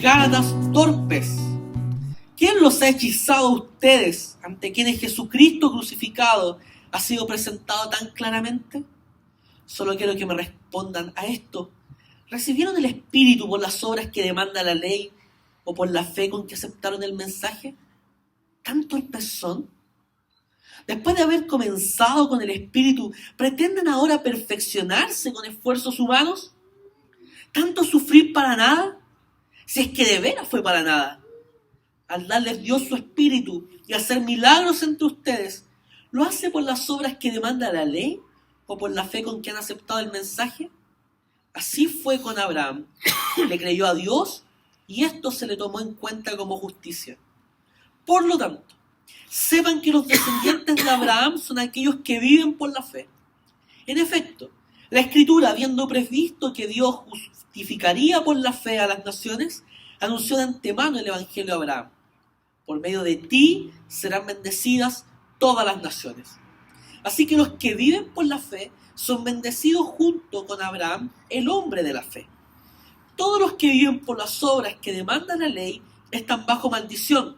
Gálatas torpes. ¿Quién los ha hechizado a ustedes ante quienes Jesucristo crucificado ha sido presentado tan claramente? Solo quiero que me respondan a esto. ¿Recibieron el Espíritu por las obras que demanda la ley o por la fe con que aceptaron el mensaje? ¿Tan torpes son? Después de haber comenzado con el Espíritu, ¿pretenden ahora perfeccionarse con esfuerzos humanos? ¿Tanto sufrir para nada? Si es que de veras fue para nada. Al darles Dios su Espíritu y hacer milagros entre ustedes, ¿lo hace por las obras que demanda la ley o por la fe con que han aceptado el mensaje? Así fue con Abraham. Le creyó a Dios y esto se le tomó en cuenta como justicia. Por lo tanto, sepan que los descendientes de Abraham son aquellos que viven por la fe. En efecto, la Escritura, habiendo previsto que Dios justificaría por la fe a las naciones, anunció de antemano el Evangelio a Abraham. Por medio de ti serán bendecidas todas las naciones. Así que los que viven por la fe son bendecidos junto con Abraham, el hombre de la fe. Todos los que viven por las obras que demanda la ley están bajo maldición,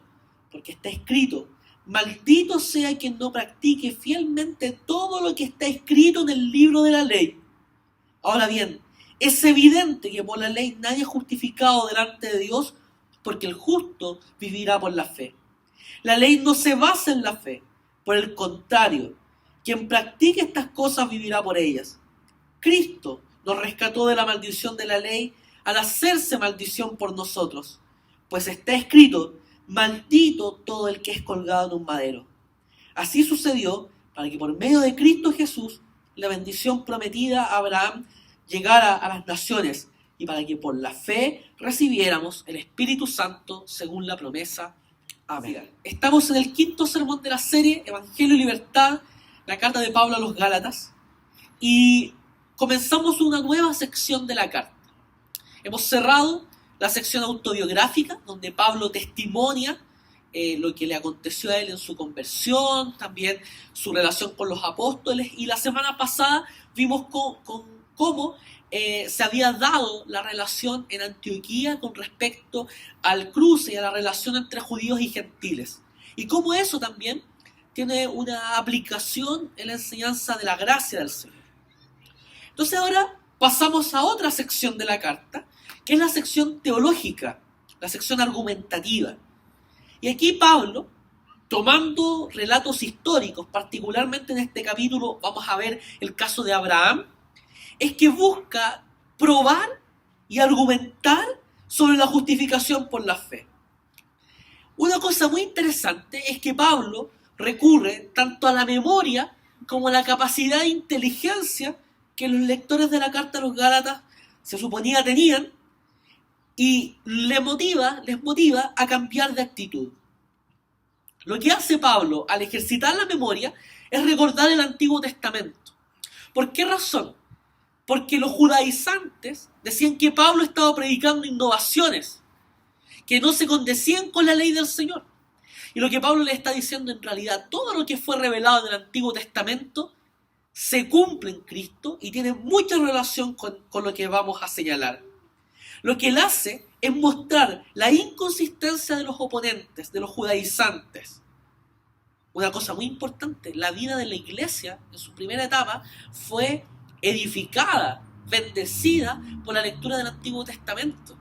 porque está escrito: maldito sea quien no practique fielmente todo lo que está escrito en el libro de la ley. Ahora bien, es evidente que por la ley nadie es justificado delante de Dios, porque el justo vivirá por la fe. La ley no se basa en la fe, por el contrario, quien practique estas cosas vivirá por ellas. Cristo nos rescató de la maldición de la ley al hacerse maldición por nosotros, pues está escrito: maldito todo el que es colgado en un madero. Así sucedió para que por medio de Cristo Jesús la bendición prometida a Abraham llegara a las naciones y para que por la fe recibiéramos el Espíritu Santo según la promesa. Amén. Estamos en el quinto sermón de la serie Evangelio y Libertad, la carta de Pablo a los Gálatas, y comenzamos una nueva sección de la carta. Hemos cerrado la sección autobiográfica, donde Pablo testimonia lo que le aconteció a él en su conversión, también su relación con los apóstoles, y la semana pasada vimos cómo se había dado la relación en Antioquía con respecto al cruce y a la relación entre judíos y gentiles, y cómo eso también tiene una aplicación en la enseñanza de la gracia del Señor. Entonces ahora pasamos a otra sección de la carta, que es la sección teológica, la sección argumentativa. Y aquí Pablo, tomando relatos históricos, particularmente en este capítulo vamos a ver el caso de Abraham, es que busca probar y argumentar sobre la justificación por la fe. Una cosa muy interesante es que Pablo recurre tanto a la memoria como a la capacidad de inteligencia que los lectores de la carta a los Gálatas se suponía tenían, y les motiva a cambiar de actitud. Lo que hace Pablo al ejercitar la memoria es recordar el Antiguo Testamento. ¿Por qué razón? Porque los judaizantes decían que Pablo estaba predicando innovaciones, que no se condecían con la ley del Señor. Y lo que Pablo le está diciendo en realidad, todo lo que fue revelado en el Antiguo Testamento se cumple en Cristo y tiene mucha relación con lo que vamos a señalar. Lo que él hace es mostrar la inconsistencia de los oponentes, de los judaizantes. Una cosa muy importante, la vida de la iglesia en su primera etapa fue edificada, bendecida por la lectura del Antiguo Testamento.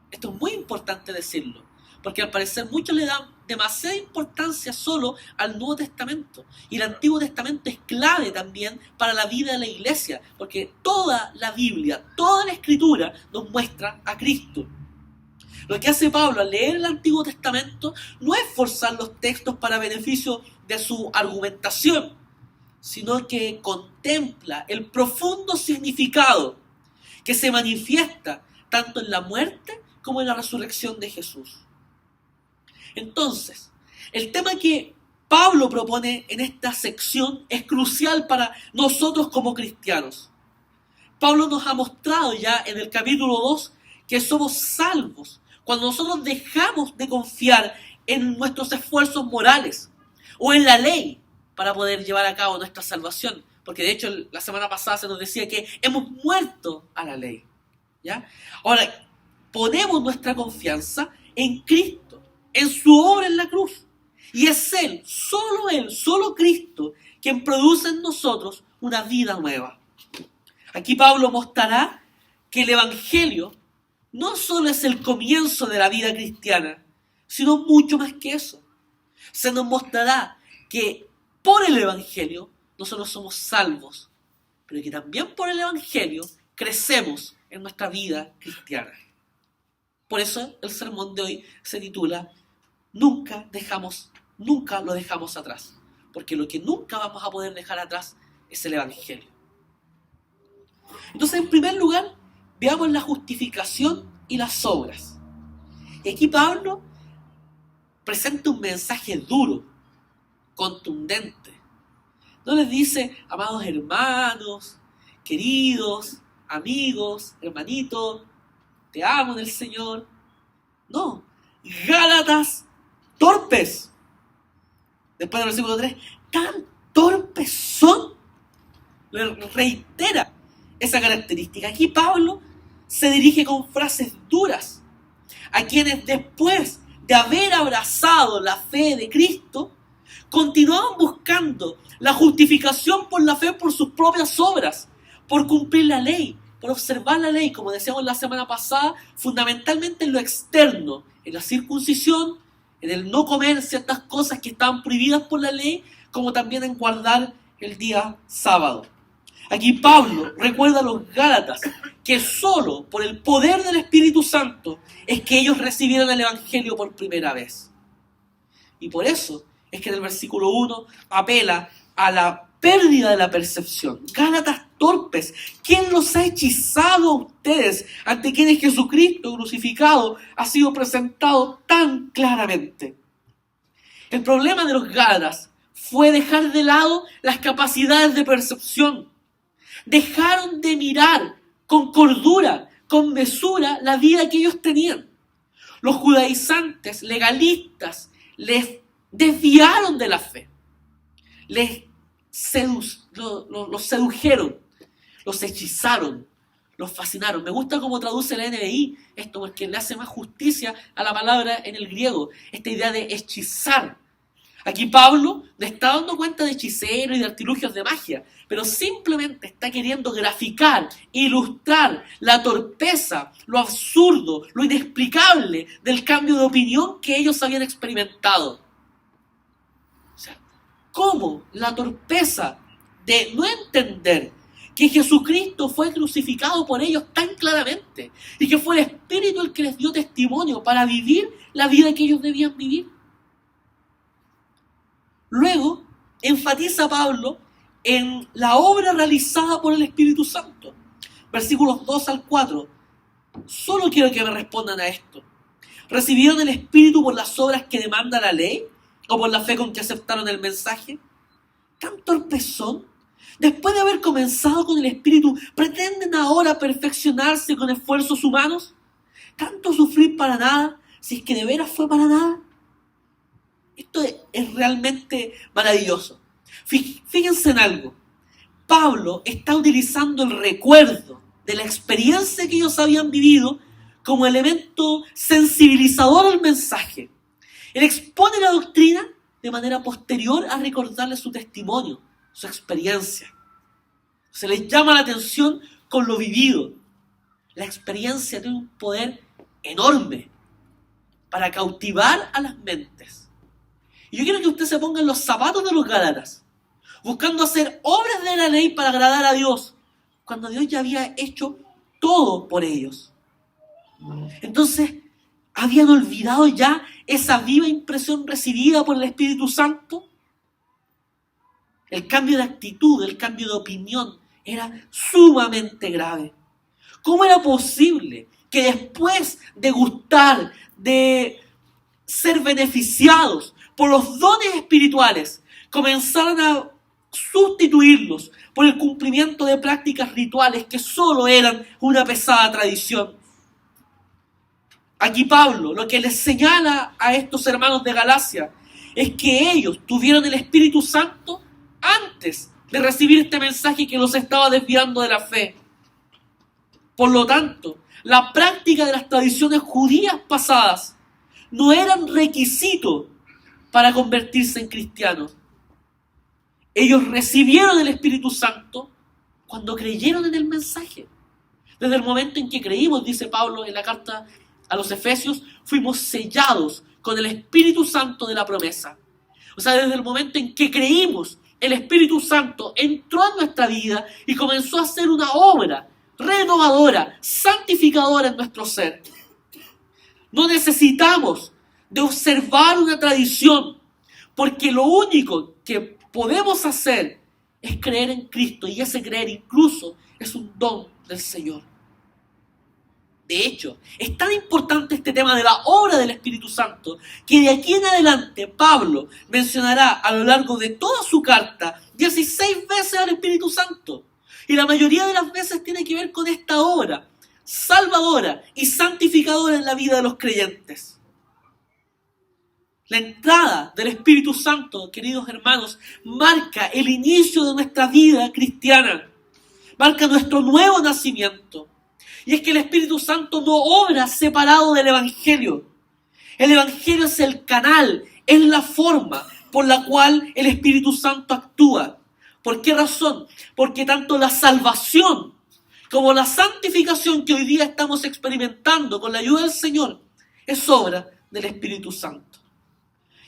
Esto es muy importante decirlo, porque al parecer muchos le dan demasiada importancia solo al Nuevo Testamento. Y el Antiguo Testamento es clave también para la vida de la iglesia, porque toda la Biblia, toda la Escritura nos muestra a Cristo. Lo que hace Pablo al leer el Antiguo Testamento no es forzar los textos para beneficio de su argumentación, sino que contempla el profundo significado que se manifiesta tanto en la muerte como en la resurrección de Jesús. Entonces, el tema que Pablo propone en esta sección es crucial para nosotros como cristianos. Pablo nos ha mostrado ya en el capítulo 2 que somos salvos cuando nosotros dejamos de confiar en nuestros esfuerzos morales o en la ley para poder llevar a cabo nuestra salvación. Porque de hecho la semana pasada se nos decía que hemos muerto a la ley, ¿ya? Ahora, ponemos nuestra confianza en Cristo, en su obra en la cruz. Y es Él, solo Cristo, quien produce en nosotros una vida nueva. Aquí Pablo mostrará que el Evangelio no solo es el comienzo de la vida cristiana, sino mucho más que eso. Se nos mostrará que por el Evangelio nosotros somos salvos, pero que también por el Evangelio crecemos en nuestra vida cristiana. Por eso el sermón de hoy se titula Nunca lo dejamos atrás, porque lo que nunca vamos a poder dejar atrás es el Evangelio. Entonces, en primer lugar, veamos la justificación y las obras. Y aquí Pablo presenta un mensaje duro, contundente. No les dice, amados hermanos, queridos, amigos, hermanitos, te amo en el Señor. No, Gálatas torpes. Después del versículo 3, tan torpes son. Le reitera esa característica. Aquí Pablo se dirige con frases duras a quienes después de haber abrazado la fe de Cristo, continuaban buscando la justificación por la fe por sus propias obras, por cumplir la ley, por observar la ley, como decíamos la semana pasada, fundamentalmente en lo externo, en la circuncisión, en el no comer ciertas cosas que estaban prohibidas por la ley, como también en guardar el día sábado. Aquí Pablo recuerda a los Gálatas que solo por el poder del Espíritu Santo es que ellos recibieron el Evangelio por primera vez. Y por eso es que en el versículo 1 apela a la pérdida de la percepción. Gálatas torpes, ¿quién los ha hechizado a ustedes ante quienes Jesucristo crucificado ha sido presentado tan claramente? El problema de los Gálatas fue dejar de lado las capacidades de percepción. Dejaron de mirar con cordura, con mesura, la vida que ellos tenían. Los judaizantes, legalistas, les desviaron de la fe. Los sedujeron, los hechizaron, los fascinaron. Me gusta cómo traduce la NBI esto, porque le hace más justicia a la palabra en el griego, esta idea de hechizar. Aquí Pablo le está dando cuenta de hechiceros y de artilugios de magia, pero simplemente está queriendo graficar, ilustrar la torpeza, lo absurdo, lo inexplicable del cambio de opinión que ellos habían experimentado. O sea, ¿cómo la torpeza de no entender que Jesucristo fue crucificado por ellos tan claramente y que fue el Espíritu el que les dio testimonio para vivir la vida que ellos debían vivir? Luego, enfatiza Pablo en la obra realizada por el Espíritu Santo. Versículos 2 al 4. Solo quiero que me respondan a esto. ¿Recibieron el Espíritu por las obras que demanda la ley o por la fe con que aceptaron el mensaje? ¿Tan torpes son? Después de haber comenzado con el Espíritu, ¿pretenden ahora perfeccionarse con esfuerzos humanos? ¿Tanto sufrir para nada, si es que de veras fue para nada? Esto es realmente maravilloso. Fíjense en algo. Pablo está utilizando el recuerdo de la experiencia que ellos habían vivido como elemento sensibilizador al mensaje. Él expone la doctrina de manera posterior a recordarle su testimonio, su experiencia. Se les llama la atención con lo vivido. La experiencia tiene un poder enorme para cautivar a las mentes. Y yo quiero que usted se ponga en los zapatos de los Gálatas, buscando hacer obras de la ley para agradar a Dios, cuando Dios ya había hecho todo por ellos. Entonces, ¿habían olvidado ya esa viva impresión recibida por el Espíritu Santo? El cambio de actitud, el cambio de opinión era sumamente grave. ¿Cómo era posible que después de gustar, de ser beneficiados por los dones espirituales, comenzaron a sustituirlos por el cumplimiento de prácticas rituales que solo eran una pesada tradición? Aquí Pablo lo que les señala a estos hermanos de Galacia es que ellos tuvieron el Espíritu Santo antes de recibir este mensaje que los estaba desviando de la fe. Por lo tanto, la práctica de las tradiciones judías pasadas no eran requisito para convertirse en cristianos. Ellos recibieron el Espíritu Santo cuando creyeron en el mensaje. Desde el momento en que creímos, dice Pablo en la carta a los Efesios, fuimos sellados con el Espíritu Santo de la promesa. O sea, desde el momento en que creímos, el Espíritu Santo entró en nuestra vida y comenzó a hacer una obra renovadora, santificadora en nuestro ser. No necesitamos de observar una tradición, porque lo único que podemos hacer es creer en Cristo, y ese creer incluso es un don del Señor. De hecho, es tan importante este tema de la obra del Espíritu Santo que de aquí en adelante Pablo mencionará a lo largo de toda su carta 16 veces al Espíritu Santo. Y la mayoría de las veces tiene que ver con esta obra salvadora y santificadora en la vida de los creyentes. La entrada del Espíritu Santo, queridos hermanos, marca el inicio de nuestra vida cristiana. Marca nuestro nuevo nacimiento. Y es que el Espíritu Santo no obra separado del Evangelio. El Evangelio es el canal, es la forma por la cual el Espíritu Santo actúa. ¿Por qué razón? Porque tanto la salvación como la santificación que hoy día estamos experimentando con la ayuda del Señor es obra del Espíritu Santo.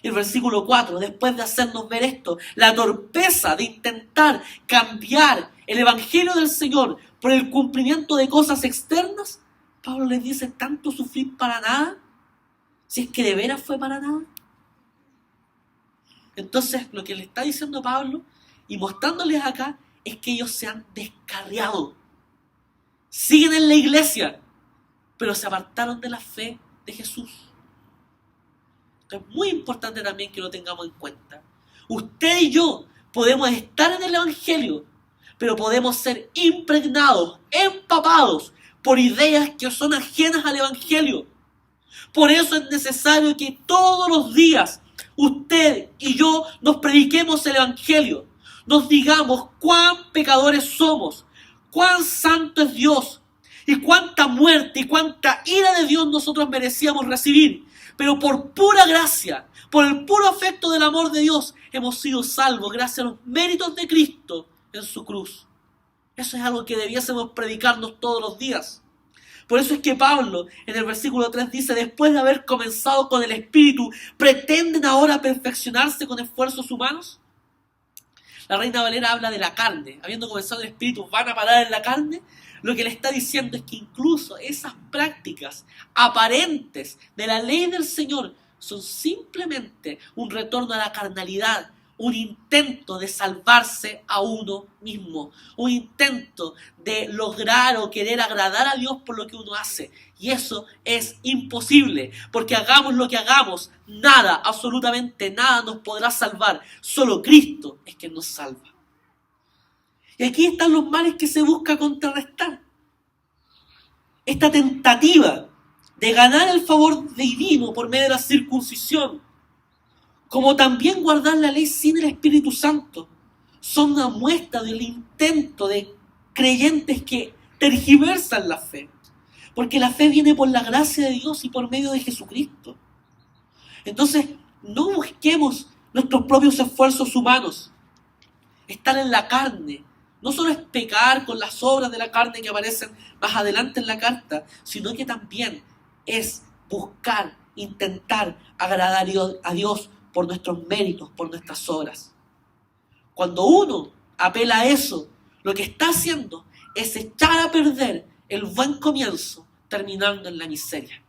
Y el versículo 4, después de hacernos ver esto, la torpeza de intentar cambiar el Evangelio del Señor por el cumplimiento de cosas externas, Pablo les dice, ¿tanto sufrir para nada? Si es que de veras fue para nada. Entonces, lo que le está diciendo Pablo y mostrándoles acá es que ellos se han descarriado. Siguen en la iglesia, pero se apartaron de la fe de Jesús. Esto es muy importante también que lo tengamos en cuenta. Usted y yo podemos estar en el Evangelio, pero podemos ser impregnados, empapados por ideas que son ajenas al Evangelio. Por eso es necesario que todos los días usted y yo nos prediquemos el Evangelio. Nos digamos cuán pecadores somos, cuán santo es Dios y cuánta muerte y cuánta ira de Dios nosotros merecíamos recibir. Pero por pura gracia, por el puro afecto del amor de Dios, hemos sido salvos gracias a los méritos de Cristo en su cruz. Eso es algo que debiésemos predicarnos todos los días. Por eso es que Pablo en el versículo 3 dice, después de haber comenzado con el Espíritu, ¿pretenden ahora perfeccionarse con esfuerzos humanos? La Reina Valera habla de la carne. Habiendo comenzado el Espíritu, ¿van a parar en la carne? Lo que le está diciendo es que incluso esas prácticas aparentes de la ley del Señor son simplemente un retorno a la carnalidad, un intento de salvarse a uno mismo, un intento de lograr o querer agradar a Dios por lo que uno hace. Y eso es imposible, porque hagamos lo que hagamos, nada, absolutamente nada nos podrá salvar. Solo Cristo es quien nos salva. Y aquí están los males que se busca contrarrestar. Esta tentativa de ganar el favor divino por medio de la circuncisión, como también guardar la ley sin el Espíritu Santo, son una muestra del intento de creyentes que tergiversan la fe. Porque la fe viene por la gracia de Dios y por medio de Jesucristo. Entonces, no busquemos nuestros propios esfuerzos humanos. Estar en la carne no solo es pecar con las obras de la carne que aparecen más adelante en la carta, sino que también es buscar, intentar agradar a Dios por nuestros méritos, por nuestras obras. Cuando uno apela a eso, lo que está haciendo es echar a perder el buen comienzo, terminando en la miseria.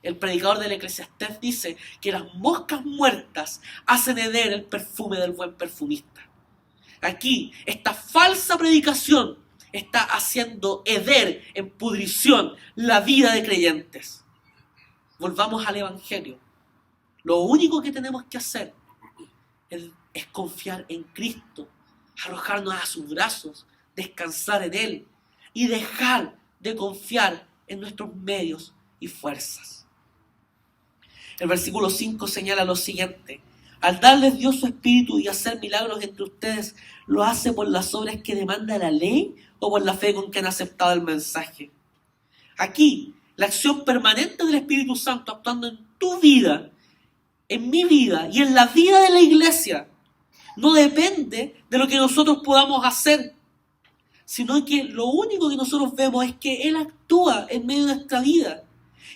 El predicador del Eclesiastés dice que las moscas muertas hacen heder el perfume del buen perfumista. Aquí, esta falsa predicación está haciendo heder en pudrición la vida de creyentes. Volvamos al Evangelio. Lo único que tenemos que hacer es confiar en Cristo, arrojarnos a sus brazos, descansar en Él y dejar de confiar en nuestros medios y fuerzas. El versículo 5 señala lo siguiente: al darles Dios su Espíritu y hacer milagros entre ustedes, ¿lo hace por las obras que demanda la ley o por la fe con que han aceptado el mensaje? Aquí, la acción permanente del Espíritu Santo actuando en tu vida, en mi vida y en la vida de la iglesia, no depende de lo que nosotros podamos hacer, sino que lo único que nosotros vemos es que Él actúa en medio de nuestra vida.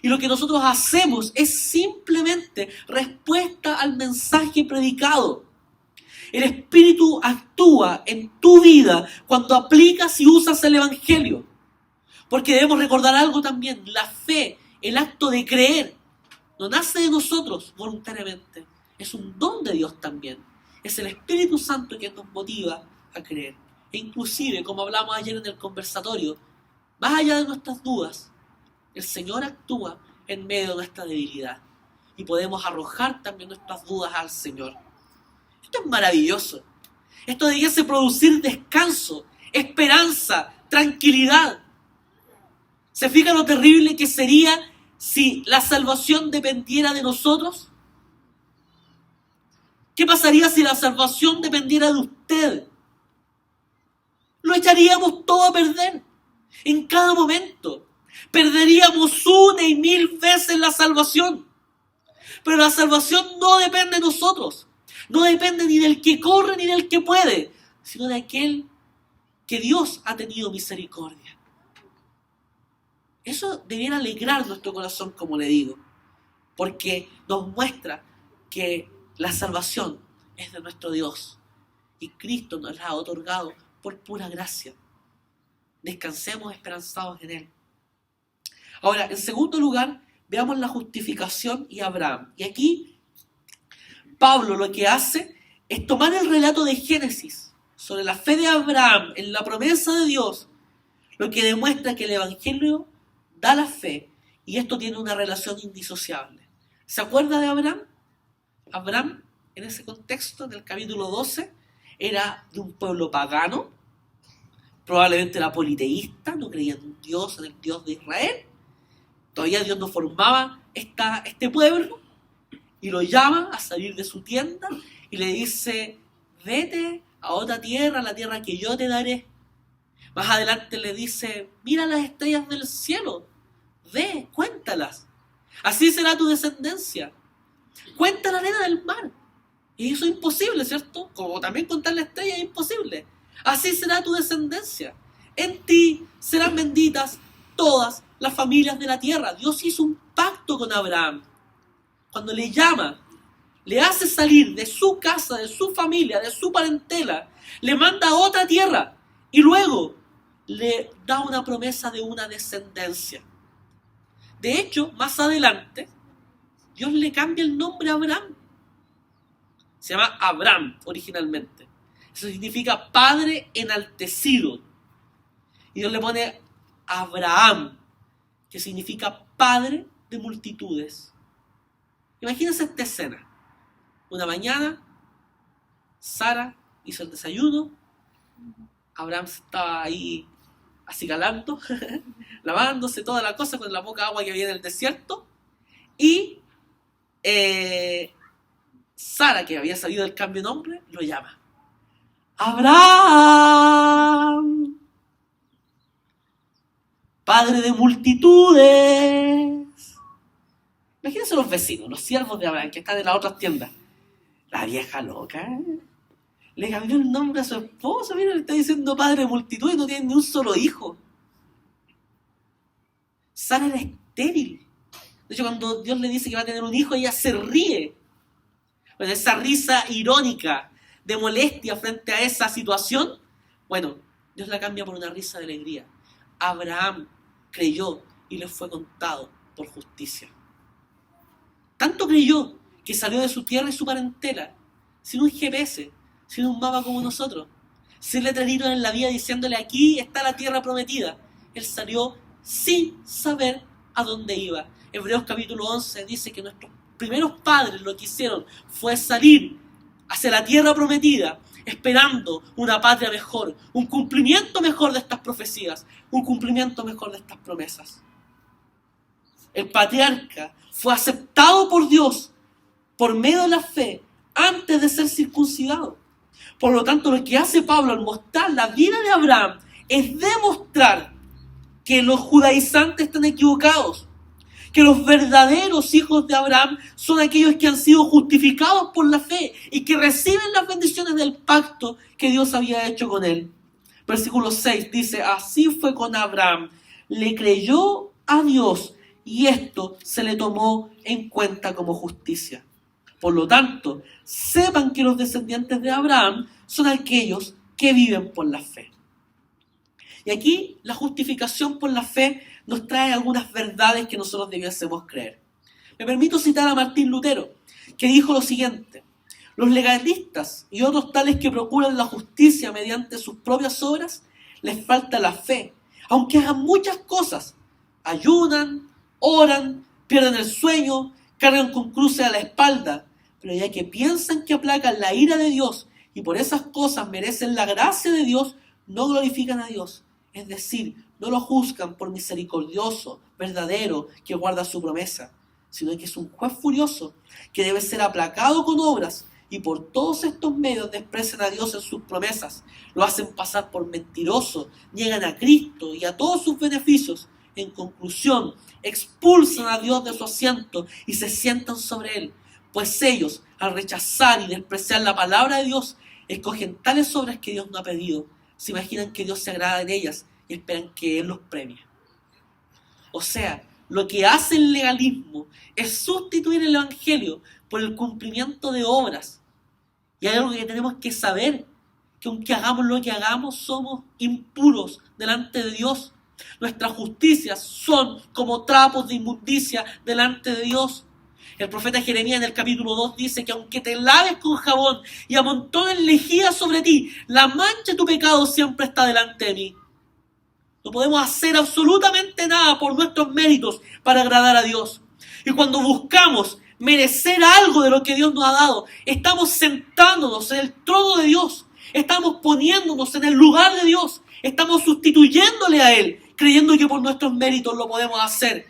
Y lo que nosotros hacemos es simplemente respuesta al mensaje predicado. El Espíritu actúa en tu vida cuando aplicas y usas el Evangelio. Porque debemos recordar algo también, la fe, el acto de creer, no nace de nosotros voluntariamente, es un don de Dios también. Es el Espíritu Santo quien nos motiva a creer. E inclusive, como hablamos ayer en el conversatorio, más allá de nuestras dudas, el Señor actúa en medio de nuestra debilidad. Y podemos arrojar también nuestras dudas al Señor. Esto es maravilloso. Esto debiese producir descanso, esperanza, tranquilidad. ¿Se fija lo terrible que sería si la salvación dependiera de nosotros? ¿Qué pasaría si la salvación dependiera de usted? Lo echaríamos todo a perder. En cada momento. Perderíamos una y mil veces la salvación. Pero la salvación no depende de nosotros. No depende ni del que corre ni del que puede, sino de aquel que Dios ha tenido misericordia. Eso debiera alegrar nuestro corazón, como le digo, porque nos muestra que la salvación es de nuestro Dios y Cristo nos la ha otorgado por pura gracia. Descansemos esperanzados en Él. Ahora, en segundo lugar, veamos la justificación y Abraham. Y aquí Pablo lo que hace es tomar el relato de Génesis sobre la fe de Abraham en la promesa de Dios, lo que demuestra que el Evangelio da la fe y esto tiene una relación indisociable. ¿Se acuerda de Abraham? Abraham, en ese contexto, en el capítulo 12, era de un pueblo pagano, probablemente era politeísta, no creía en un Dios, en el Dios de Israel. Todavía Dios no formaba este pueblo y lo llama a salir de su tienda y le dice: vete a otra tierra, la tierra que yo te daré. Más adelante le dice: mira las estrellas del cielo, ve, cuéntalas. Así será tu descendencia. Cuenta la arena del mar. Y eso es imposible, ¿cierto? Como también contar la estrella es imposible. Así será tu descendencia. En ti serán benditas todas las familias de la tierra. Dios hizo un pacto con Abraham. Cuando le llama, le hace salir de su casa, de su familia, de su parentela, le manda a otra tierra y luego le da una promesa de una descendencia. De hecho, más adelante, Dios le cambia el nombre a Abraham. Se llama Abraham originalmente. Eso significa padre enaltecido. Y Dios le pone Abraham, que significa padre de multitudes. Imagínense esta escena. Una mañana, Sara hizo el desayuno. Abraham estaba ahí acicalando, lavándose toda la cosa con la poca agua que había en el desierto. Y Sara, que había salido del cambio de nombre, lo llama: Abraham, padre de multitudes. Imagínense los vecinos, los siervos de Abraham que están en las otras tiendas. La vieja loca, le cambió el nombre a su esposo. Mira, le está diciendo padre de multitudes y no tiene ni un solo hijo. Sara era estéril. De hecho, cuando Dios le dice que va a tener un hijo, ella se ríe. Con esa risa irónica de molestia frente a esa situación. Bueno, Dios la cambia por una risa de alegría. Abraham creyó y le fue contado por justicia. Tanto creyó que salió de su tierra y su parentela, sin un GPS, sin un mapa como nosotros, sin letreritos en la vía diciéndole: aquí está la tierra prometida. Él salió sin saber a dónde iba. Hebreos capítulo 11 dice que nuestros primeros padres lo que hicieron fue salir hacia la tierra prometida, esperando una patria mejor, un cumplimiento mejor de estas profecías, un cumplimiento mejor de estas promesas. El patriarca fue aceptado por Dios por medio de la fe antes de ser circuncidado. Por lo tanto, lo que hace Pablo al mostrar la vida de Abraham es demostrar que los judaizantes están equivocados, que los verdaderos hijos de Abraham son aquellos que han sido justificados por la fe y que reciben las bendiciones del pacto que Dios había hecho con él. Versículo 6 dice, así fue con Abraham, le creyó a Dios y esto se le tomó en cuenta como justicia. Por lo tanto, sepan que los descendientes de Abraham son aquellos que viven por la fe. Y aquí la justificación por la fe nos trae algunas verdades que nosotros debiésemos creer. Me permito citar a Martín Lutero, que dijo lo siguiente: los legalistas y otros tales que procuran la justicia mediante sus propias obras, les falta la fe, aunque hagan muchas cosas. Ayunan, oran, pierden el sueño, cargan con cruces a la espalda, pero ya que piensan que aplacan la ira de Dios y por esas cosas merecen la gracia de Dios, no glorifican a Dios. Es decir, no lo juzgan por misericordioso, verdadero, que guarda su promesa, sino que es un juez furioso, que debe ser aplacado con obras, y por todos estos medios desprecian a Dios en sus promesas, lo hacen pasar por mentiroso, niegan a Cristo y a todos sus beneficios. En conclusión, expulsan a Dios de su asiento y se sientan sobre él, pues ellos, al rechazar y despreciar la palabra de Dios, escogen tales obras que Dios no ha pedido. Se imaginan que Dios se agrada en ellas y esperan que Él los premie. O sea, lo que hace el legalismo es sustituir el Evangelio por el cumplimiento de obras. Y hay algo que tenemos que saber, que aunque hagamos lo que hagamos, somos impuros delante de Dios. Nuestras justicias son como trapos de inmundicia delante de Dios. El profeta Jeremías en el capítulo 2 dice que aunque te laves con jabón y amontones lejía sobre ti, la mancha de tu pecado siempre está delante de mí. No podemos hacer absolutamente nada por nuestros méritos para agradar a Dios. Y cuando buscamos merecer algo de lo que Dios nos ha dado, estamos sentándonos en el trono de Dios, estamos poniéndonos en el lugar de Dios, estamos sustituyéndole a Él, creyendo que por nuestros méritos lo podemos hacer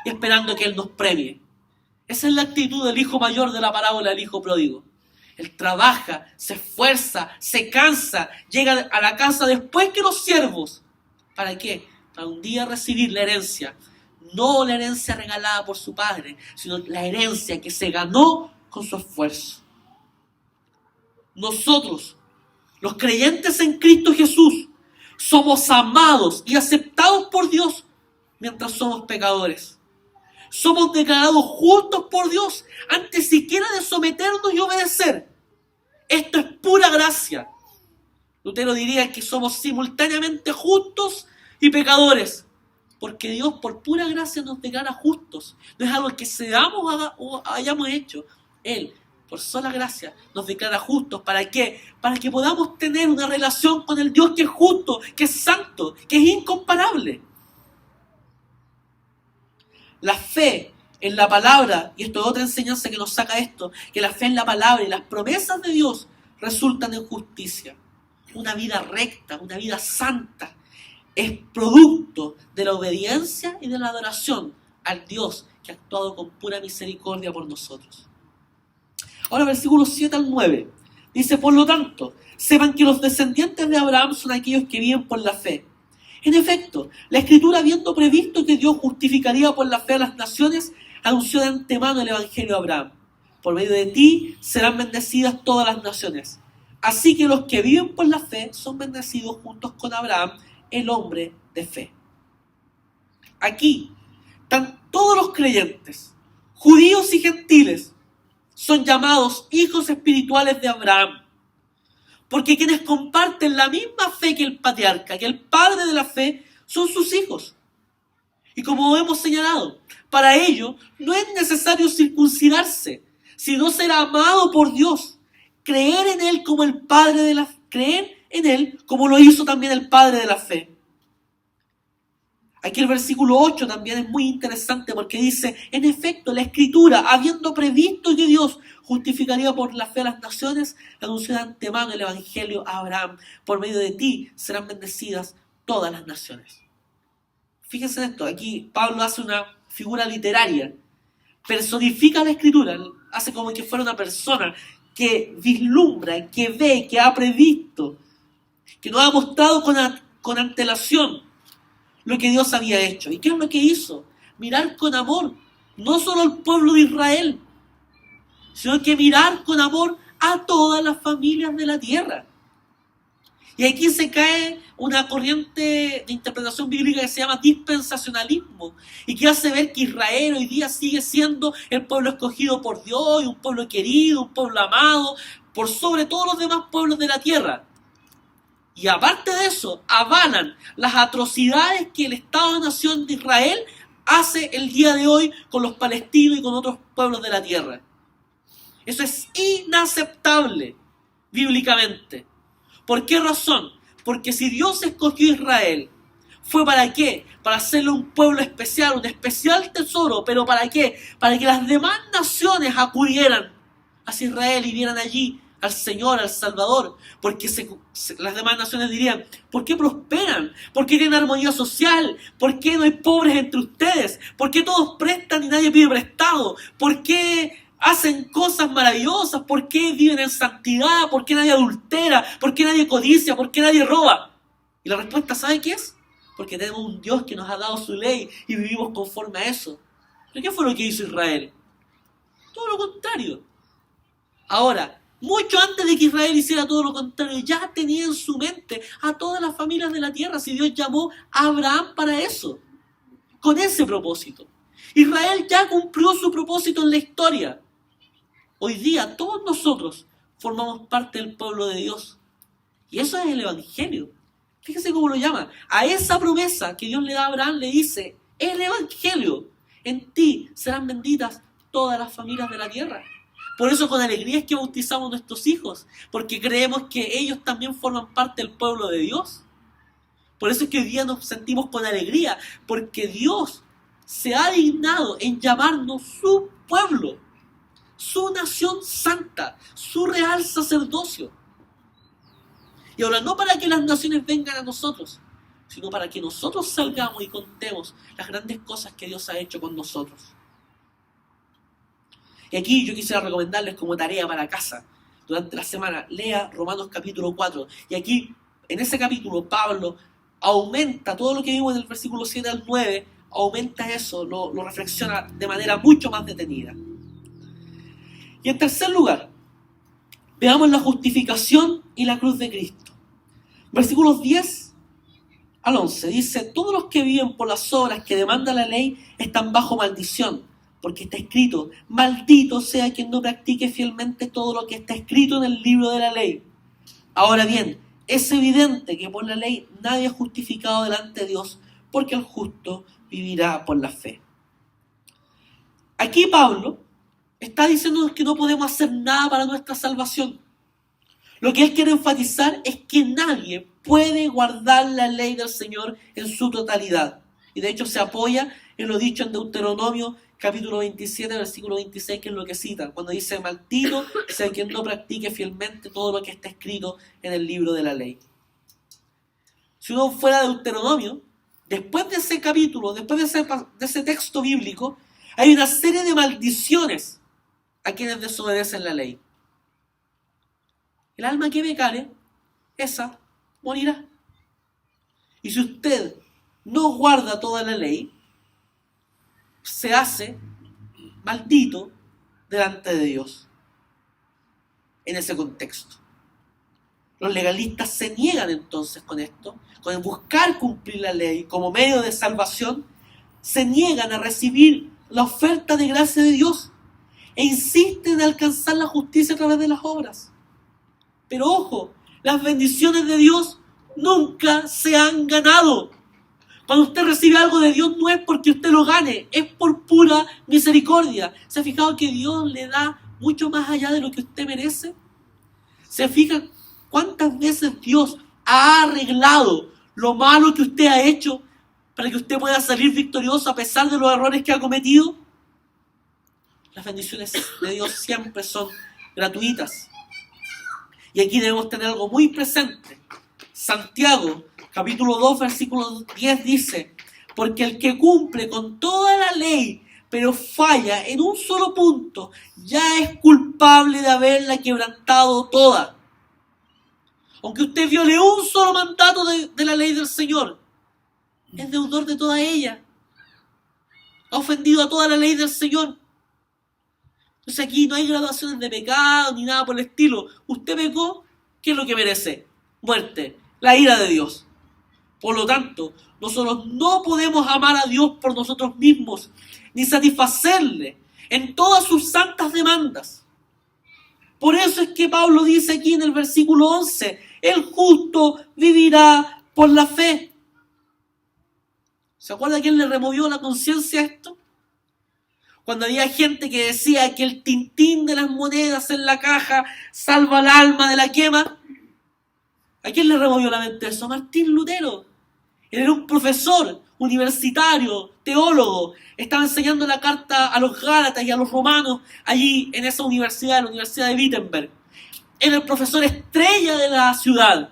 y esperando que Él nos premie. Esa es la actitud del hijo mayor de la parábola del hijo pródigo. Él trabaja, se esfuerza, se cansa, llega a la casa después que los siervos. ¿Para qué? Para un día recibir la herencia. No la herencia regalada por su padre, sino la herencia que se ganó con su esfuerzo. Nosotros, los creyentes en Cristo Jesús, somos amados y aceptados por Dios mientras somos pecadores. Somos declarados justos por Dios antes siquiera de someternos y obedecer. Esto es pura gracia. Lutero diría que somos simultáneamente justos y pecadores, porque Dios por pura gracia nos declara justos. No es algo que seamos o hayamos hecho. Él, por sola gracia, nos declara justos. ¿Para qué? Para que podamos tener una relación con el Dios que es justo, que es santo, que es incomparable. La fe en la palabra, y esto es otra enseñanza que nos saca esto, que la fe en la palabra y las promesas de Dios resultan en justicia. Una vida recta, una vida santa, es producto de la obediencia y de la adoración al Dios que ha actuado con pura misericordia por nosotros. Ahora versículos 7 al 9, dice, por lo tanto, sepan que los descendientes de Abraham son aquellos que viven por la fe. En efecto, la Escritura, habiendo previsto que Dios justificaría por la fe a las naciones, anunció de antemano el Evangelio a Abraham. Por medio de ti serán bendecidas todas las naciones. Así que los que viven por la fe son bendecidos juntos con Abraham, el hombre de fe. Aquí están todos los creyentes, judíos y gentiles, son llamados hijos espirituales de Abraham. Porque quienes comparten la misma fe que el patriarca, que el padre de la fe, son sus hijos. Y como hemos señalado, para ello no es necesario circuncidarse, sino ser amado por Dios, creer en Él como el padre de la fe, creer en Él como lo hizo también el padre de la fe. Aquí el versículo 8 también es muy interesante porque dice, en efecto, la Escritura, habiendo previsto que Dios justificaría por la fe a las naciones, anunció de antemano el Evangelio a Abraham. Por medio de ti serán bendecidas todas las naciones. Fíjense en esto, aquí Pablo hace una figura literaria, personifica la Escritura, hace como que fuera una persona que vislumbra, que ve, que ha previsto, que nos ha mostrado con antelación lo que Dios había hecho. ¿Y qué es lo que hizo? Mirar con amor, no solo al pueblo de Israel, sino que mirar con amor a todas las familias de la tierra. Y aquí se cae una corriente de interpretación bíblica que se llama dispensacionalismo y que hace ver que Israel hoy día sigue siendo el pueblo escogido por Dios, y un pueblo querido, un pueblo amado, por sobre todos los demás pueblos de la tierra. Y aparte de eso, avalan las atrocidades que el Estado-nación de Israel hace el día de hoy con los palestinos y con otros pueblos de la tierra. Eso es inaceptable bíblicamente. ¿Por qué razón? Porque si Dios escogió a Israel, ¿fue para qué? Para hacerle un pueblo especial, un especial tesoro. ¿Pero para qué? Para que las demás naciones acudieran hacia Israel y vieran allí al Señor, al Salvador. Porque las demás naciones dirían: ¿por qué prosperan? ¿Por qué tienen armonía social? ¿Por qué no hay pobres entre ustedes? ¿Por qué todos prestan y nadie pide prestado? ¿Por qué hacen cosas maravillosas? ¿Por qué viven en santidad? ¿Por qué nadie adultera? ¿Por qué nadie codicia? ¿Por qué nadie roba? Y la respuesta, ¿sabe qué es? Porque tenemos un Dios que nos ha dado su ley y vivimos conforme a eso. ¿Pero qué fue lo que hizo Israel? Todo lo contrario. Ahora, mucho antes de que Israel hiciera todo lo contrario, ya tenía en su mente a todas las familias de la tierra. Si Dios llamó a Abraham para eso, con ese propósito. Israel ya cumplió su propósito en la historia. Hoy día todos nosotros formamos parte del pueblo de Dios. Y eso es el Evangelio. Fíjese cómo lo llama. A esa promesa que Dios le da a Abraham le dice: el Evangelio. En ti serán benditas todas las familias de la tierra. Por eso con alegría es que bautizamos a nuestros hijos, porque creemos que ellos también forman parte del pueblo de Dios. Por eso es que hoy día nos sentimos con alegría, porque Dios se ha dignado en llamarnos su pueblo, su nación santa, su real sacerdocio. Y ahora no para que las naciones vengan a nosotros, sino para que nosotros salgamos y contemos las grandes cosas que Dios ha hecho con nosotros. Y aquí yo quisiera recomendarles como tarea para casa, durante la semana, lea Romanos capítulo 4. Y aquí, en ese capítulo, Pablo aumenta todo lo que vimos en el versículo 7 al 9, aumenta eso, lo reflexiona de manera mucho más detenida. Y en tercer lugar, veamos la justificación y la cruz de Cristo. Versículos 10 al 11 dice: todos los que viven por las obras que demanda la ley están bajo maldición, porque está escrito: maldito sea quien no practique fielmente todo lo que está escrito en el libro de la ley. Ahora bien, es evidente que por la ley nadie es justificado delante de Dios, porque el justo vivirá por la fe. Aquí Pablo está diciéndonos que no podemos hacer nada para nuestra salvación. Lo que él quiere enfatizar es que nadie puede guardar la ley del Señor en su totalidad. Y de hecho se apoya en lo dicho en Deuteronomio capítulo 27, versículo 26, que es lo que cita, cuando dice: maldito sea quien no practique fielmente todo lo que está escrito en el libro de la ley. Si uno fuera a Deuteronomio, después de ese capítulo, después de ese texto bíblico, hay una serie de maldiciones a quienes desobedecen la ley. El alma que pecare, esa morirá. Y si usted no guarda toda la ley, se hace maldito delante de Dios. En ese contexto, los legalistas se niegan entonces con esto, con el buscar cumplir la ley como medio de salvación, se niegan a recibir la oferta de gracia de Dios e insisten en alcanzar la justicia a través de las obras. Pero ojo, las bendiciones de Dios nunca se han ganado. Cuando usted recibe algo de Dios no es porque usted lo gane, es por pura misericordia. ¿Se ha fijado que Dios le da mucho más allá de lo que usted merece? ¿Se fija cuántas veces Dios ha arreglado lo malo que usted ha hecho para que usted pueda salir victorioso a pesar de los errores que ha cometido? Las bendiciones de Dios siempre son gratuitas. Y aquí debemos tener algo muy presente. Santiago, capítulo 2, versículo 10 dice: porque el que cumple con toda la ley, pero falla en un solo punto, ya es culpable de haberla quebrantado toda. Aunque usted viole un solo mandato de la ley del Señor, es deudor de toda ella. Ha ofendido a toda la ley del Señor. Entonces aquí no hay graduaciones de pecado ni nada por el estilo. Usted pecó, ¿qué es lo que merece? Muerte, la ira de Dios. Por lo tanto, nosotros no podemos amar a Dios por nosotros mismos, ni satisfacerle en todas sus santas demandas. Por eso es que Pablo dice aquí en el versículo 11, el justo vivirá por la fe. ¿Se acuerda quién le removió la conciencia a esto? Cuando había gente que decía que el tintín de las monedas en la caja salva el alma de la quema. ¿A quién le removió la mente eso? Martín Lutero. Él era un profesor universitario, teólogo. Estaba enseñando la carta a los Gálatas y a los romanos allí en esa universidad, la Universidad de Wittenberg. Era el profesor estrella de la ciudad.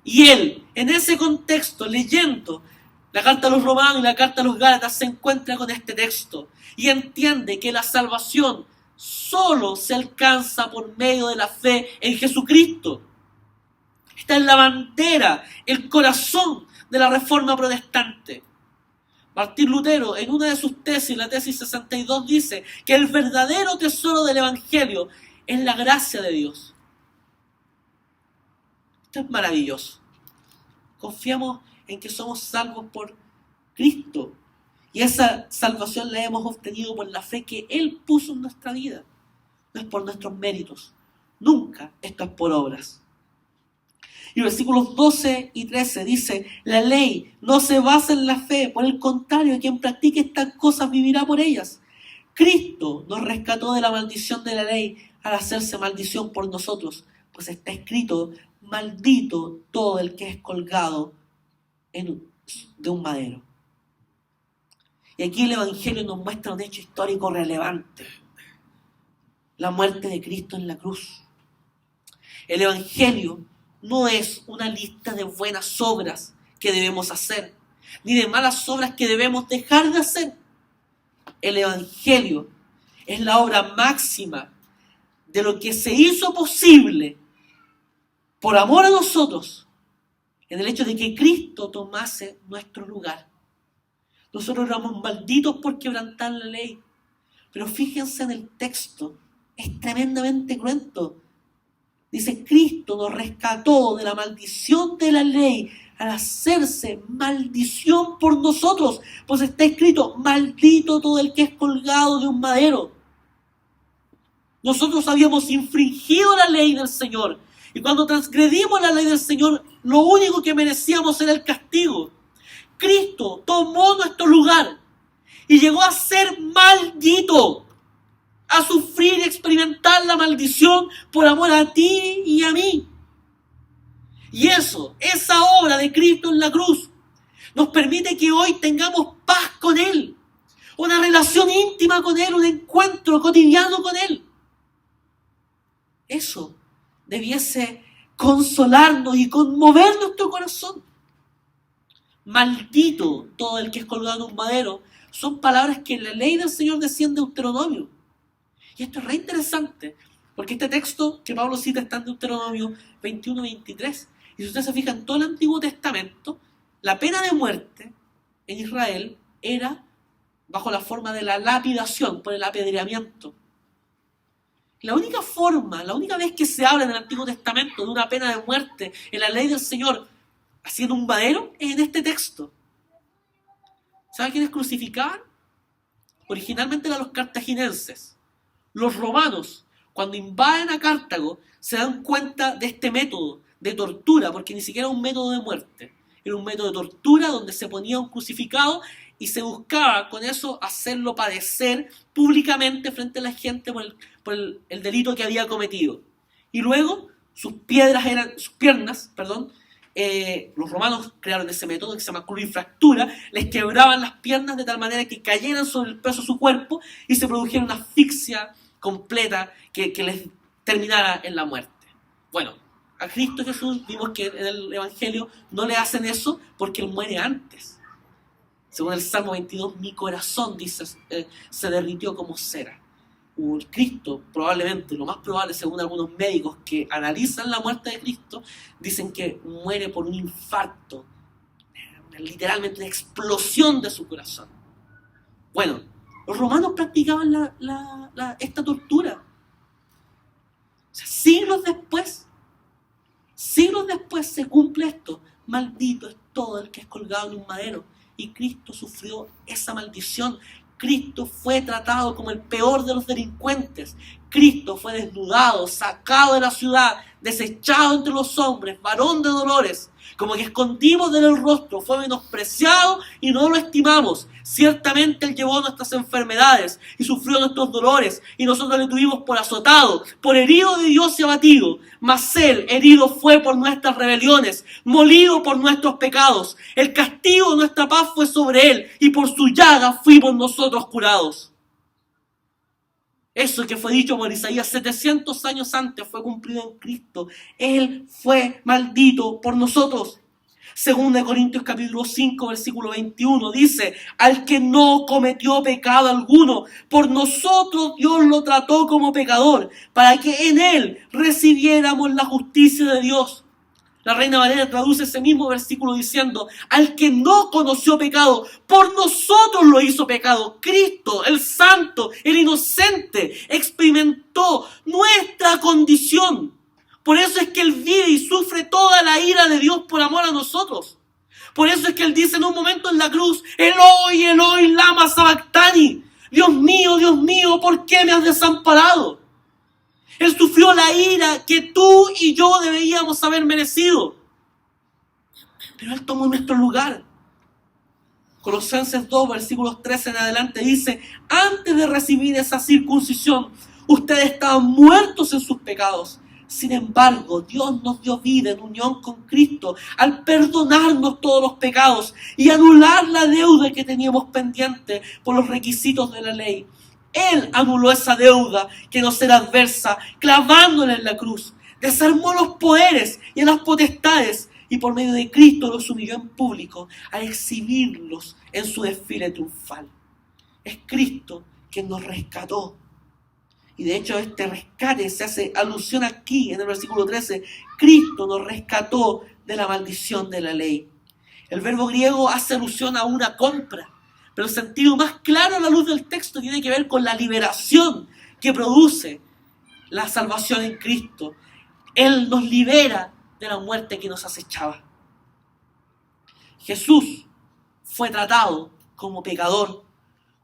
Y él, en ese contexto, leyendo la carta a los romanos y la carta a los Gálatas, se encuentra con este texto y entiende que la salvación solo se alcanza por medio de la fe en Jesucristo. Esta es la bandera, el corazón de la Reforma Protestante. Martín Lutero, en una de sus tesis, la tesis 62, dice que el verdadero tesoro del Evangelio es la gracia de Dios. Esto es maravilloso. Confiamos en que somos salvos por Cristo. Y esa salvación la hemos obtenido por la fe que Él puso en nuestra vida. No es por nuestros méritos. Nunca esto es por obras. Y versículos 12 y 13 dice, la ley no se basa en la fe, por el contrario, quien practique estas cosas vivirá por ellas. Cristo nos rescató de la maldición de la ley al hacerse maldición por nosotros, pues está escrito, maldito todo el que es colgado de un madero. Y aquí el Evangelio nos muestra un hecho histórico relevante, la muerte de Cristo en la cruz. El Evangelio no es una lista de buenas obras que debemos hacer, ni de malas obras que debemos dejar de hacer. El Evangelio es la obra máxima de lo que se hizo posible por amor a nosotros, en el hecho de que Cristo tomase nuestro lugar. Nosotros éramos malditos por quebrantar la ley, pero fíjense en el texto, es tremendamente cruento. Dice, Cristo nos rescató de la maldición de la ley al hacerse maldición por nosotros. Pues está escrito, maldito todo el que es colgado de un madero. Nosotros habíamos infringido la ley del Señor. Y cuando transgredimos la ley del Señor, lo único que merecíamos era el castigo. Cristo tomó nuestro lugar y llegó a ser maldito, a sufrir y experimentar la maldición por amor a ti y a mí. Y esa obra de Cristo en la cruz, nos permite que hoy tengamos paz con Él, una relación íntima con Él, un encuentro cotidiano con Él. Eso debiese consolarnos y conmover nuestro corazón. Maldito todo el que es colgado en un madero, son palabras que en la ley del Señor decía en Deuteronomio. Y esto es re interesante, porque este texto que Pablo cita está en Deuteronomio 21-23. Y si usted se fija en todo el Antiguo Testamento, la pena de muerte en Israel era bajo la forma de la lapidación, por el apedreamiento. La única vez que se habla en el Antiguo Testamento de una pena de muerte en la ley del Señor haciendo un madero es en este texto. ¿Sabe quiénes crucificaban? Originalmente eran los cartagineses. Los romanos, cuando invaden a Cartago, se dan cuenta de este método de tortura, porque ni siquiera era un método de muerte, era un método de tortura donde se ponía un crucificado y se buscaba con eso hacerlo padecer públicamente frente a la gente por el delito que había cometido. Y luego sus piernas, los romanos crearon ese método que se llama crurifractura, les quebraban las piernas de tal manera que cayeran sobre el peso de su cuerpo y se produjera una asfixia completa que les terminara en la muerte. Bueno, a Cristo Jesús vimos que en el Evangelio no le hacen eso porque Él muere antes. Según el Salmo 22, mi corazón, dice, se derritió como cera. Cristo, probablemente, lo más probable, según algunos médicos que analizan la muerte de Cristo, dicen que muere por un infarto literalmente una explosión de su corazón. Bueno, los romanos practicaban esta tortura. O sea, siglos después se cumple esto. Maldito es todo el que es colgado en un madero. Y Cristo sufrió esa maldición. Cristo fue tratado como el peor de los delincuentes. Cristo fue desnudado, sacado de la ciudad, desechado entre los hombres, varón de dolores, como que escondimos de él el rostro, fue menospreciado y no lo estimamos. Ciertamente Él llevó nuestras enfermedades y sufrió nuestros dolores, y nosotros le tuvimos por azotado, por herido de Dios y abatido. Mas Él herido fue por nuestras rebeliones, molido por nuestros pecados. El castigo de nuestra paz fue sobre Él, y por su llaga fuimos nosotros curados. Eso que fue dicho por Isaías 700 años antes fue cumplido en Cristo. Él fue maldito por nosotros. Según de Corintios capítulo 5, versículo 21, dice: al que no cometió pecado alguno, por nosotros Dios lo trató como pecador, para que en él recibiéramos la justicia de Dios. La Reina Valera traduce ese mismo versículo diciendo: al que no conoció pecado, por nosotros lo hizo pecado. Cristo, el santo, el inocente, experimentó nuestra condición. Por eso es que Él vive y sufre toda la ira de Dios por amor a nosotros. Por eso es que Él dice en un momento en la cruz: Eloi, Eloi, lama sabactani. Dios mío, ¿por qué me has desamparado? Él sufrió la ira que tú y yo deberíamos haber merecido. Pero Él tomó nuestro lugar. Colosenses 2, versículos 13 en adelante dice: antes de recibir esa circuncisión, ustedes estaban muertos en sus pecados. Sin embargo, Dios nos dio vida en unión con Cristo al perdonarnos todos los pecados y anular la deuda que teníamos pendiente por los requisitos de la ley. Él anuló esa deuda que nos era adversa, clavándola en la cruz. Desarmó los poderes y a las potestades, y por medio de Cristo los humilló en público al exhibirlos en su desfile triunfal. Es Cristo quien nos rescató. Y de hecho este rescate se hace alusión aquí en el versículo 13. Cristo nos rescató de la maldición de la ley. El verbo griego hace alusión a una compra, pero el sentido más claro a la luz del texto tiene que ver con la liberación que produce la salvación en Cristo. Él nos libera de la muerte que nos acechaba. Jesús fue tratado como pecador,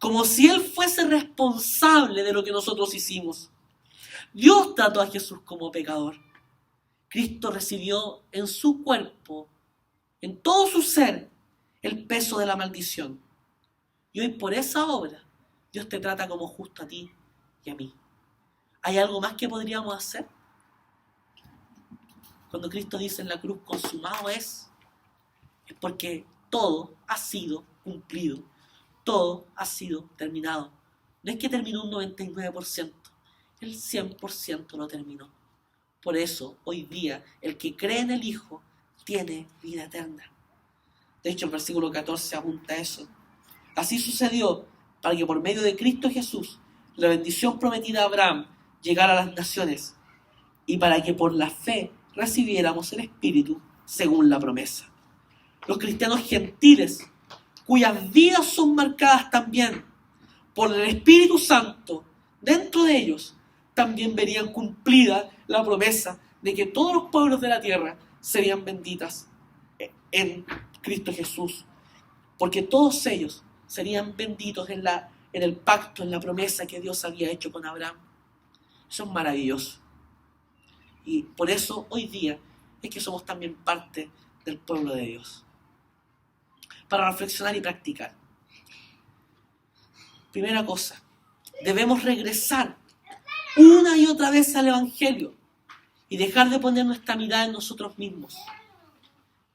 como si Él fuese responsable de lo que nosotros hicimos. Dios trató a Jesús como pecador. Cristo recibió en su cuerpo, en todo su ser, el peso de la maldición. Y hoy por esa obra, Dios te trata como justo a ti y a mí. ¿Hay algo más que podríamos hacer? Cuando Cristo dice en la cruz: consumado es porque todo ha sido cumplido. Todo ha sido terminado. No es que terminó un 99%, el 100% lo terminó. Por eso, hoy día, el que cree en el Hijo tiene vida eterna. De hecho, el versículo 14 apunta a eso. Así sucedió para que por medio de Cristo Jesús la bendición prometida a Abraham llegara a las naciones, y para que por la fe recibiéramos el Espíritu según la promesa. Los cristianos gentiles, cuyas vidas son marcadas también por el Espíritu Santo dentro de ellos, también verían cumplida la promesa de que todos los pueblos de la tierra serían benditas en Cristo Jesús, porque todos ellos serían benditos en el pacto, en la promesa que Dios había hecho con Abraham. Eso es maravilloso. Y por eso hoy día es que somos también parte del pueblo de Dios. Para reflexionar y practicar. Primera cosa, debemos regresar una y otra vez al Evangelio y dejar de poner nuestra mirada en nosotros mismos.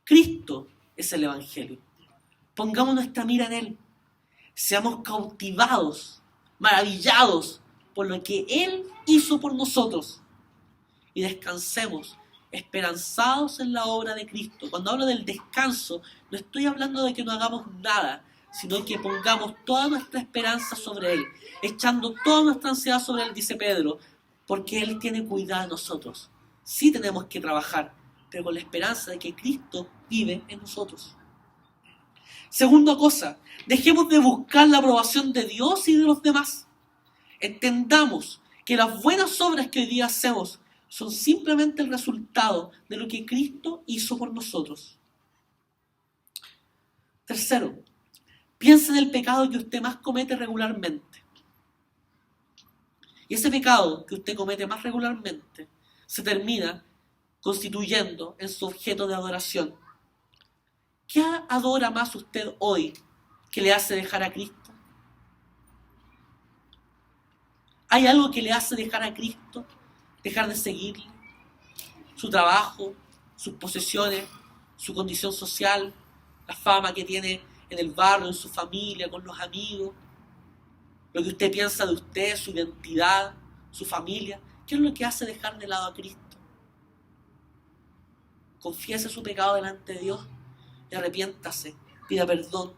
Cristo es el Evangelio. Pongamos nuestra mira en Él. Seamos cautivados, maravillados por lo que Él hizo por nosotros. Y descansemos esperanzados en la obra de Cristo. Cuando hablo del descanso, no estoy hablando de que no hagamos nada, sino que pongamos toda nuestra esperanza sobre Él, echando toda nuestra ansiedad sobre Él, dice Pedro, porque Él tiene cuidado de nosotros. Sí tenemos que trabajar, pero con la esperanza de que Cristo vive en nosotros. Segunda cosa, dejemos de buscar la aprobación de Dios y de los demás. Entendamos que las buenas obras que hoy día hacemos son simplemente el resultado de lo que Cristo hizo por nosotros. Tercero, piense en el pecado que usted más comete regularmente. Y ese pecado que usted comete más regularmente se termina constituyendo en su objeto de adoración. ¿Qué adora más usted hoy que le hace dejar a Cristo? ¿Hay algo que le hace dejar a Cristo? Dejar de seguirle. Su trabajo, sus posesiones, su condición social, la fama que tiene en el barrio, en su familia, con los amigos, lo que usted piensa de usted, su identidad, su familia. ¿Qué es lo que hace dejar de lado a Cristo? Confiese su pecado delante de Dios y arrepiéntase, pida perdón,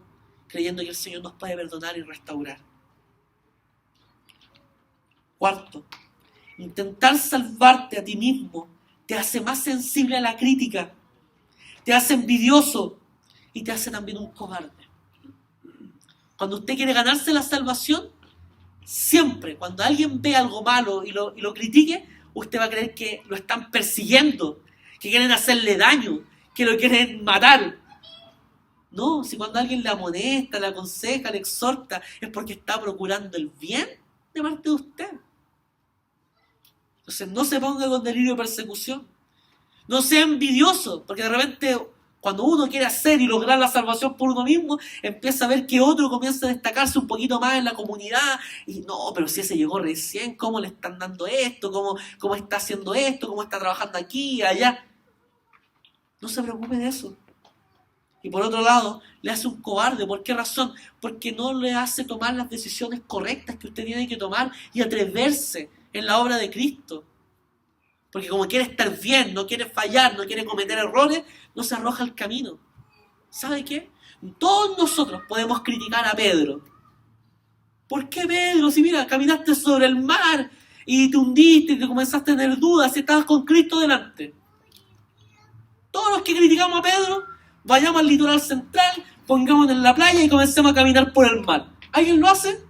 creyendo que el Señor nos puede perdonar y restaurar. Cuarto, intentar salvarte a ti mismo te hace más sensible a la crítica, te hace envidioso y te hace también un cobarde. Cuando usted quiere ganarse la salvación, siempre, cuando alguien ve algo malo y lo critique, usted va a creer que lo están persiguiendo, que quieren hacerle daño, que lo quieren matar. No, si cuando alguien le amonesta, le aconseja, le exhorta, es porque está procurando el bien de parte de usted. Entonces no se ponga con delirio de persecución. No sea envidioso, porque de repente cuando uno quiere hacer y lograr la salvación por uno mismo, empieza a ver que otro comienza a destacarse un poquito más en la comunidad. Y no, pero si ese llegó recién, ¿cómo le están dando esto? ¿Cómo está haciendo esto? ¿Cómo está trabajando aquí y allá? No se preocupe de eso. Y por otro lado, le hace un cobarde. ¿Por qué razón? Porque no le hace tomar las decisiones correctas que usted tiene que tomar y atreverse en la obra de Cristo. Porque como quiere estar bien, no quiere fallar, no quiere cometer errores, no se arroja al camino. ¿Sabe qué? Todos nosotros podemos criticar a Pedro. ¿Por qué Pedro? Si mira, caminaste sobre el mar y te hundiste y te comenzaste a tener dudas y estabas con Cristo delante. Todos los que criticamos a Pedro, vayamos al litoral central, pongámonos en la playa y comencemos a caminar por el mar. ¿Alguien lo hace?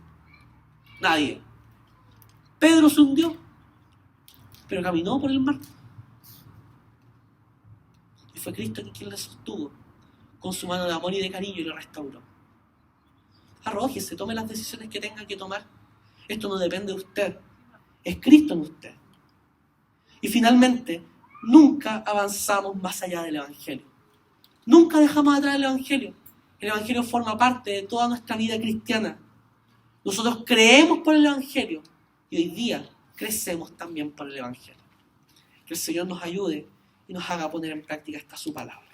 Nadie. Pedro se hundió, pero caminó por el mar. Y fue Cristo quien le sostuvo con su mano de amor y de cariño y le restauró. Arrójese, tome las decisiones que tenga que tomar. Esto no depende de usted, es Cristo en usted. Y finalmente, nunca avanzamos más allá del Evangelio. Nunca dejamos atrás el Evangelio. El Evangelio forma parte de toda nuestra vida cristiana. Nosotros creemos por el Evangelio y hoy día crecemos también por el Evangelio. Que el Señor nos ayude y nos haga poner en práctica esta su palabra.